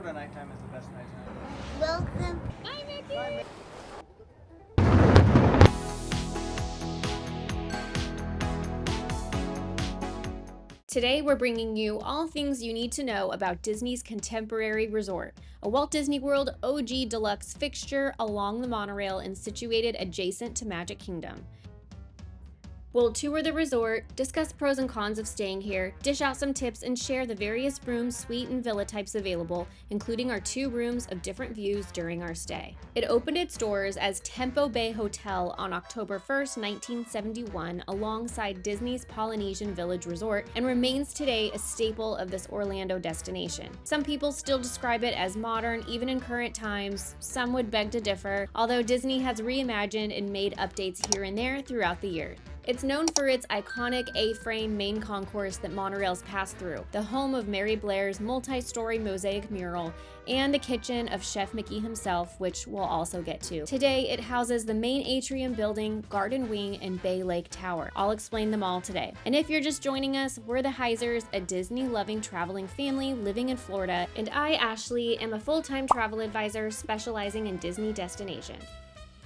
Florida nighttime is the best nighttime. Welcome. Bye, Mickey. Bye, Mickey. Today, we're bringing you all things you need to know about Disney's Contemporary Resort, a Walt Disney World OG Deluxe fixture along the monorail and situated adjacent to Magic Kingdom. We'll tour the resort, discuss pros and cons of staying here, dish out some tips, and share the various room, suite, and villa types available, including our 2 rooms of different views during our stay. It opened its doors as Tempo Bay Hotel on October 1st, 1971, alongside Disney's Polynesian Village Resort, and remains today a staple of this Orlando destination. Some people still describe it as modern, even in current times. Some would beg to differ, although Disney has reimagined and made updates here and there throughout the year. It's known for its iconic A-frame main concourse that monorails pass through, the home of Mary Blair's multi-story mosaic mural, and the kitchen of Chef Mickey himself, which we'll also get to. Today, it houses the main atrium building, garden wing, and Bay Lake Tower. I'll explain them all today. And if you're just joining us, we're the Heisers, a Disney-loving traveling family living in Florida, and I, Ashley, am a full-time travel advisor specializing in Disney destinations.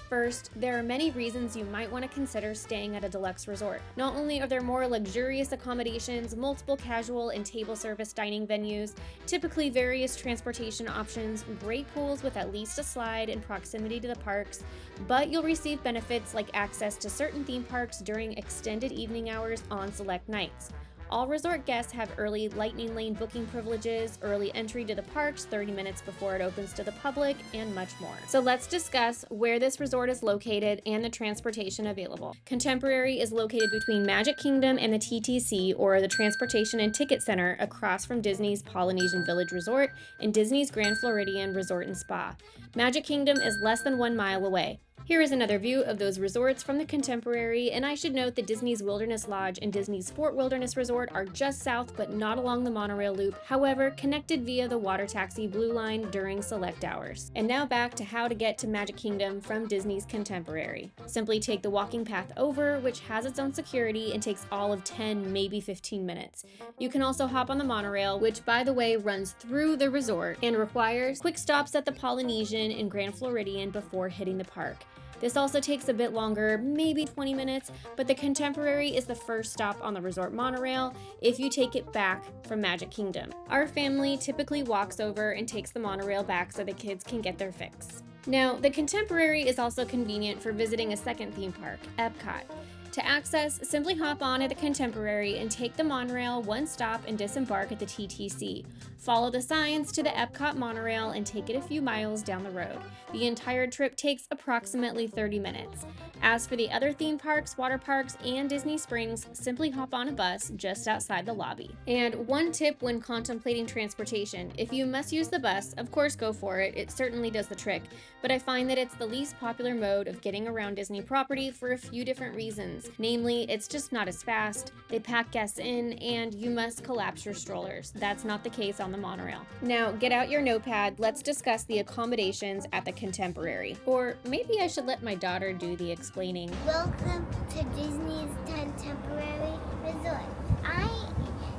First, there are many reasons you might want to consider staying at a deluxe resort. Not only are there more luxurious accommodations, multiple casual and table service dining venues, typically various transportation options, great pools with at least a slide in proximity to the parks, but you'll receive benefits like access to certain theme parks during extended evening hours on select nights. All resort guests have early Lightning Lane booking privileges, early entry to the parks 30 minutes before it opens to the public, and much more. So let's discuss where this resort is located and the transportation available. Contemporary is located between Magic Kingdom and the TTC, or the Transportation and Ticket Center, across from Disney's Polynesian Village Resort and Disney's Grand Floridian Resort and Spa. Magic Kingdom is less than 1 mile away. Here is another view of those resorts from the Contemporary, and I should note that Disney's Wilderness Lodge and Disney's Sport Wilderness Resort are just south but not along the monorail loop, however, connected via the water taxi Blue Line during select hours. And now back to how to get to Magic Kingdom from Disney's Contemporary. Simply take the walking path over, which has its own security and takes all of 10, maybe 15 minutes. You can also hop on the monorail, which by the way runs through the resort and requires quick stops at the Polynesian and Grand Floridian before hitting the park. This also takes a bit longer, maybe 20 minutes, but the Contemporary is the first stop on the resort monorail if you take it back from Magic Kingdom. Our family typically walks over and takes the monorail back so the kids can get their fix. Now, the Contemporary is also convenient for visiting a second theme park, Epcot. To access, simply hop on at the Contemporary and take the monorail one stop and disembark at the TTC. Follow the signs to the Epcot monorail and take it a few miles down the road. The entire trip takes approximately 30 minutes. As for the other theme parks, water parks, and Disney Springs, simply hop on a bus just outside the lobby. And one tip when contemplating transportation: if you must use the bus, of course go for it, it certainly does the trick, but I find that it's the least popular mode of getting around Disney property for a few different reasons. Namely, it's just not as fast, they pack guests in, and you must collapse your strollers. That's not the case on the monorail. Now, get out your notepad, let's discuss the accommodations at the Contemporary. Or maybe I should let my daughter do the explaining. Welcome to Disney's Contemporary Resort. I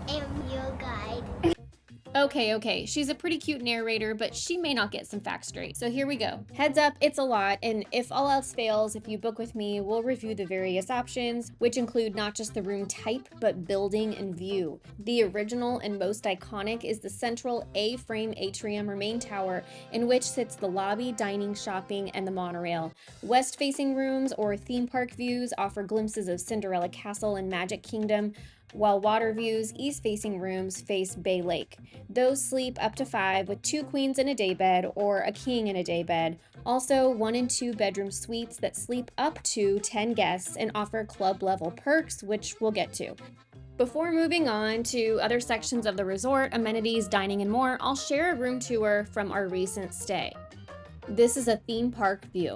am your guide. Okay, she's a pretty cute narrator, but she may not get some facts straight. So here we go. Heads up, it's a lot, and if all else fails, if you book with me, we'll review the various options, which include not just the room type, but building and view. The original and most iconic is the central A-frame atrium or main tower, in which sits the lobby, dining, shopping, and the monorail. West-facing rooms or theme park views offer glimpses of Cinderella Castle and Magic Kingdom, while water views, east-facing rooms face Bay Lake. Those sleep up to 5 with 2 queens in a daybed or a king in a daybed. Also, 1 and 2 bedroom suites that sleep up to 10 guests and offer club-level perks, which we'll get to. Before moving on to other sections of the resort, amenities, dining, and more, I'll share a room tour from our recent stay. This is a theme park view.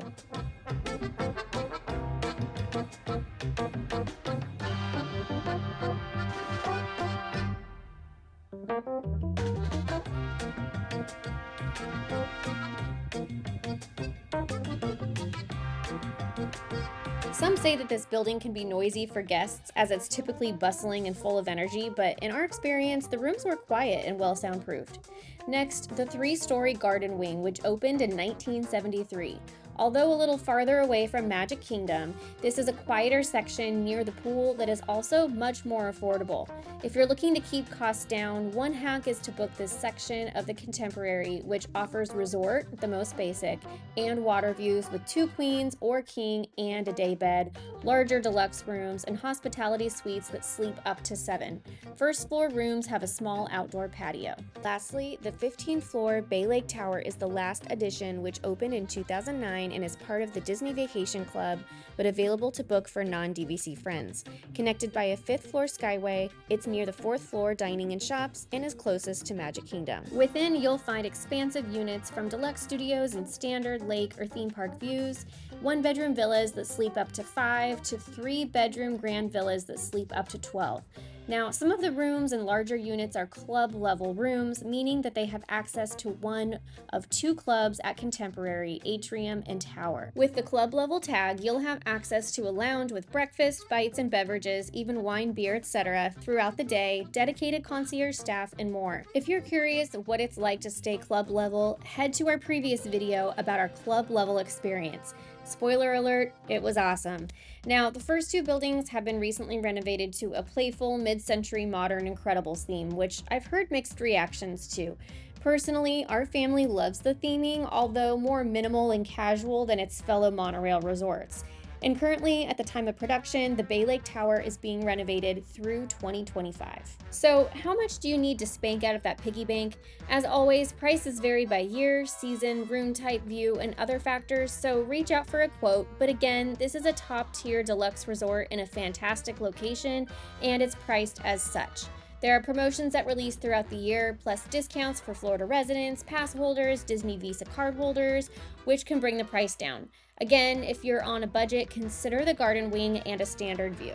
Some say that this building can be noisy for guests as it's typically bustling and full of energy, but in our experience, the rooms were quiet and well soundproofed. Next, the 3-story garden wing, which opened in 1973. Although a little farther away from Magic Kingdom, this is a quieter section near the pool that is also much more affordable. If you're looking to keep costs down, one hack is to book this section of the Contemporary, which offers resort, the most basic, and water views with 2 queens or king and a day bed, larger deluxe rooms, and hospitality suites that sleep up to 7. First floor rooms have a small outdoor patio. Lastly, the 15th floor Bay Lake Tower is the last addition, which opened in 2009 and is part of the Disney Vacation Club, but available to book for non-DVC friends. Connected by a 5th floor skyway, it's near the 4th floor dining and shops and is closest to Magic Kingdom. Within, you'll find expansive units from deluxe studios and standard lake or theme park views, 1-bedroom villas that sleep up to 5 to 3-bedroom grand villas that sleep up to 12. Now, some of the rooms and larger units are club-level rooms, meaning that they have access to one of 2 clubs at Contemporary, Atrium, and Tower. With the club-level tag, you'll have access to a lounge with breakfast, bites, and beverages, even wine, beer, etc. throughout the day, dedicated concierge staff, and more. If you're curious what it's like to stay club-level, head to our previous video about our club-level experience. Spoiler alert, it was awesome. Now, the first 2 buildings have been recently renovated to a playful, mid-century modern Incredibles theme, which I've heard mixed reactions to. Personally, our family loves the theming, although more minimal and casual than its fellow monorail resorts. And currently, at the time of production, the Bay Lake Tower is being renovated through 2025. So, how much do you need to spank out of that piggy bank? As always, prices vary by year, season, room type, view, and other factors, so reach out for a quote. But again, this is a top-tier deluxe resort in a fantastic location, and it's priced as such. There are promotions that release throughout the year, plus discounts for Florida residents, pass holders, Disney Visa card holders, which can bring the price down. Again, if you're on a budget, consider the garden wing and a standard view.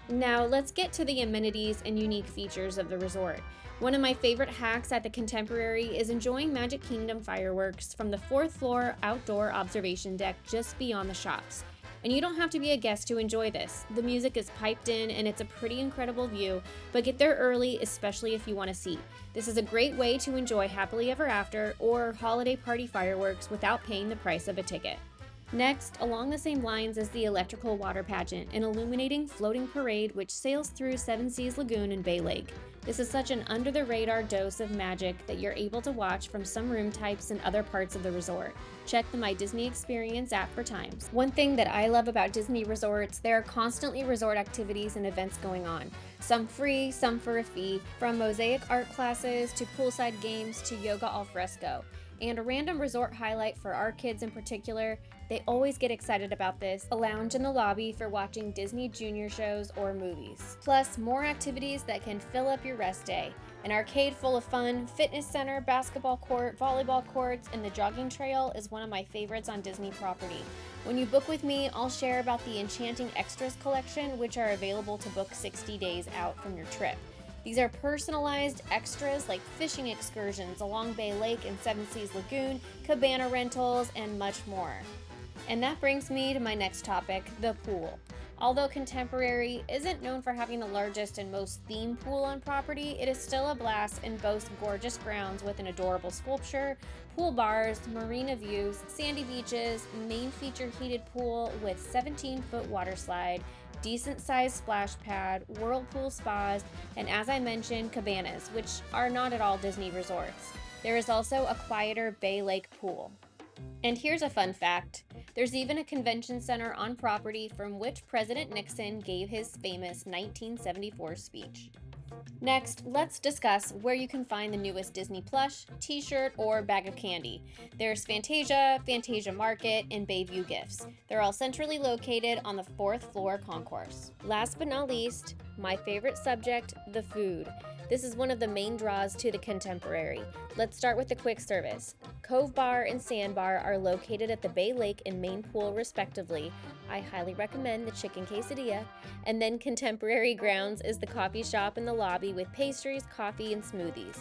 Now, let's get to the amenities and unique features of the resort. One of my favorite hacks at the Contemporary is enjoying Magic Kingdom fireworks from the 4th floor outdoor observation deck just beyond the shops. And you don't have to be a guest to enjoy this. The music is piped in and it's a pretty incredible view, but get there early, especially if you want a seat. This is a great way to enjoy Happily Ever After or holiday party fireworks without paying the price of a ticket. Next, along the same lines is the electrical water pageant, an illuminating floating parade which sails through Seven Seas Lagoon and Bay Lake. This is such an under-the-radar dose of magic that you're able to watch from some room types in other parts of the resort. Check the My Disney Experience app for times. One thing that I love about Disney resorts, there are constantly resort activities and events going on. Some free, some for a fee, from mosaic art classes to poolside games to yoga al fresco. And a random resort highlight for our kids in particular, they always get excited about this, a lounge in the lobby for watching Disney Junior shows or movies. Plus, more activities that can fill up your rest day. An arcade full of fun, fitness center, basketball court, volleyball courts, and the jogging trail is one of my favorites on Disney property. When you book with me, I'll share about the Enchanting Extras collection, which are available to book 60 days out from your trip. These are personalized extras like fishing excursions along Bay Lake and Seven Seas Lagoon, cabana rentals, and much more. And that brings me to my next topic, the pool. Although Contemporary isn't known for having the largest and most themed pool on property, it is still a blast and boasts gorgeous grounds with an adorable sculpture, pool bars, marina views, sandy beaches, main feature heated pool with 17-foot water slide, decent-sized splash pad, whirlpool spas, and as I mentioned, cabanas, which are not at all Disney resorts. There is also a quieter Bay Lake pool. And here's a fun fact. There's even a convention center on property from which President Nixon gave his famous 1974 speech. Next, let's discuss where you can find the newest Disney plush, t-shirt, or bag of candy. There's Fantasia, Fantasia Market, and Bayview Gifts. They're all centrally located on the 4th floor concourse. Last but not least, my favorite subject, the food. This is one of the main draws to the Contemporary. Let's start with the quick service. Cove Bar and Sandbar are located at the Bay Lake and main pool respectively. I highly recommend the chicken quesadilla. And then Contemporary Grounds is the coffee shop in the lobby with pastries, coffee, and smoothies.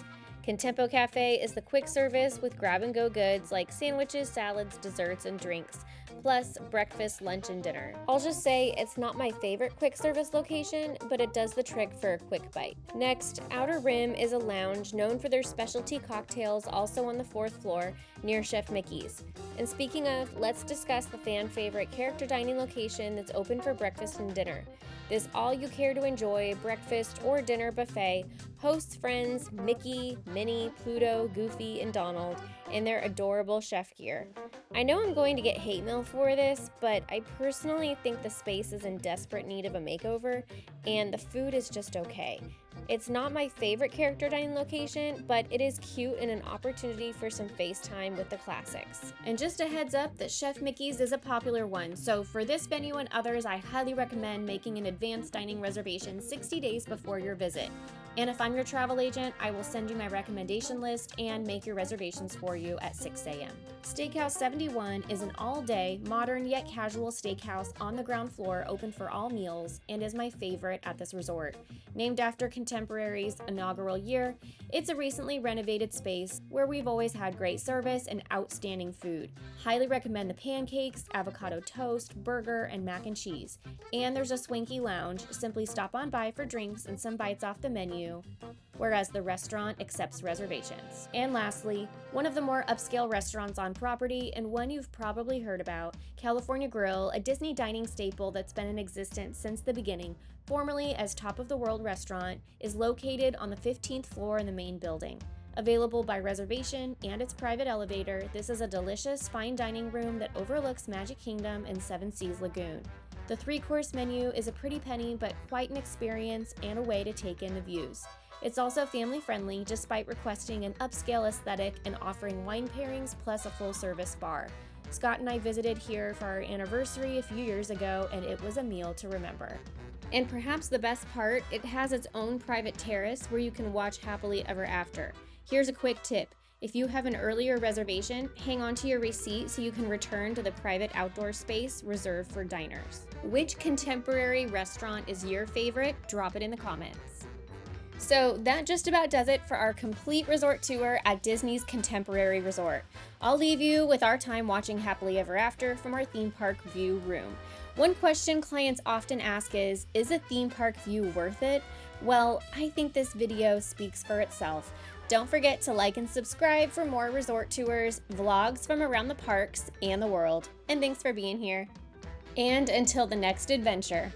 Contempo Cafe is the quick service with grab-and-go goods like sandwiches, salads, desserts, and drinks, plus breakfast, lunch, and dinner. I'll just say it's not my favorite quick service location, but it does the trick for a quick bite. Next, Outer Rim is a lounge known for their specialty cocktails, also on the 4th floor near Chef Mickey's. And speaking of, let's discuss the fan favorite character dining location that's open for breakfast and dinner. This all-you-care-to-enjoy breakfast or dinner buffet hosts friends Mickey, Minnie, Pluto, Goofy, and Donald in their adorable chef gear. I know I'm going to get hate mail for this, but I personally think the space is in desperate need of a makeover, and the food is just okay. It's not my favorite character dining location, but it is cute and an opportunity for some FaceTime with the classics. And just a heads up that Chef Mickey's is a popular one, so for this venue and others, I highly recommend making an advanced dining reservation 60 days before your visit. And if I'm your travel agent, I will send you my recommendation list and make your reservations for you at 6 a.m. Steakhouse 71 is an all-day, modern yet casual steakhouse on the ground floor open for all meals and is my favorite at this resort. Named after Contemporary's inaugural year, it's a recently renovated space where we've always had great service and outstanding food. Highly recommend the pancakes, avocado toast, burger, and mac and cheese. And there's a swanky lounge. Simply stop on by for drinks and some bites off the menu, whereas the restaurant accepts reservations. And lastly, one of the more upscale restaurants on property, and one you've probably heard about, California Grill, a Disney dining staple that's been in existence since the beginning, formerly as Top of the World Restaurant, is located on the 15th floor in the main building. Available by reservation and its private elevator, this is a delicious fine dining room that overlooks Magic Kingdom and Seven Seas Lagoon. The 3-course menu is a pretty penny, but quite an experience and a way to take in the views. It's also family-friendly, despite requesting an upscale aesthetic and offering wine pairings plus a full-service bar. Scott and I visited here for our anniversary a few years ago, and it was a meal to remember. And perhaps the best part, it has its own private terrace where you can watch Happily Ever After. Here's a quick tip. If you have an earlier reservation, hang on to your receipt so you can return to the private outdoor space reserved for diners. Which contemporary restaurant is your favorite? Drop it in the comments. So that just about does it for our complete resort tour at Disney's Contemporary Resort. I'll leave you with our time watching Happily Ever After from our theme park view room. One question clients often ask is a theme park view worth it? Well, I think this video speaks for itself. Don't forget to like and subscribe for more resort tours, vlogs from around the parks and the world. And thanks for being here. And until the next adventure.